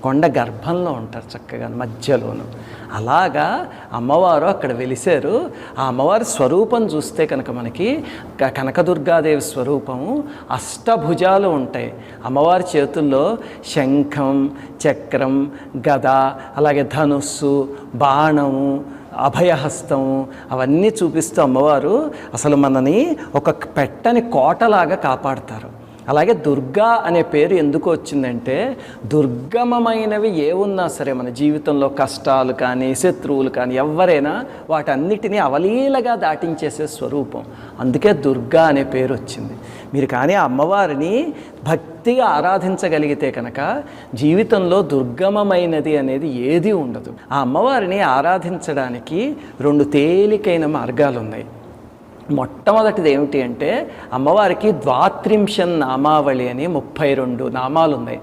కొండ గర్భంలో ఉంటారు చక్కగా మధ్యలోను. అలాగా అమ్మవారు అక్కడ వెలిశారు. ఆ అమ్మవారి స్వరూపం చూస్తే కనుక మనకి కనకదుర్గాదేవి స్వరూపము అష్టభుజాలు ఉంటాయి. అమ్మవారి చేతుల్లో శంఖం, చక్రం, గద, అలాగే ధనుస్సు, బాణము, అభయహస్తము అవన్నీ చూపిస్తూ అమ్మవారు అసలు మనని ఒక పెట్టని కోటలాగా కాపాడతారు. అలాగే దుర్గా అనే పేరు ఎందుకు వచ్చిందంటే దుర్గమమైనవి ఏ ఉన్నా సరే మన జీవితంలో కష్టాలు కానీ శత్రువులు కానీ ఎవరైనా వాటన్నిటినీ అవలీలగా దాటించేసే స్వరూపం. అందుకే దుర్గా అనే పేరు వచ్చింది. మీరు కానీ ఆ అమ్మవారిని భక్తిగా ఆరాధించగలిగితే కనుక జీవితంలో దుర్గమమైనది అనేది ఏదీ ఉండదు. ఆ అమ్మవారిని ఆరాధించడానికి 2 తేలికైన మార్గాలు ఉన్నాయి. మొట్టమొదటిది ఏమిటి అంటే అమ్మవారికి 32 నామావళి అని 32 నామాలు ఉన్నాయి.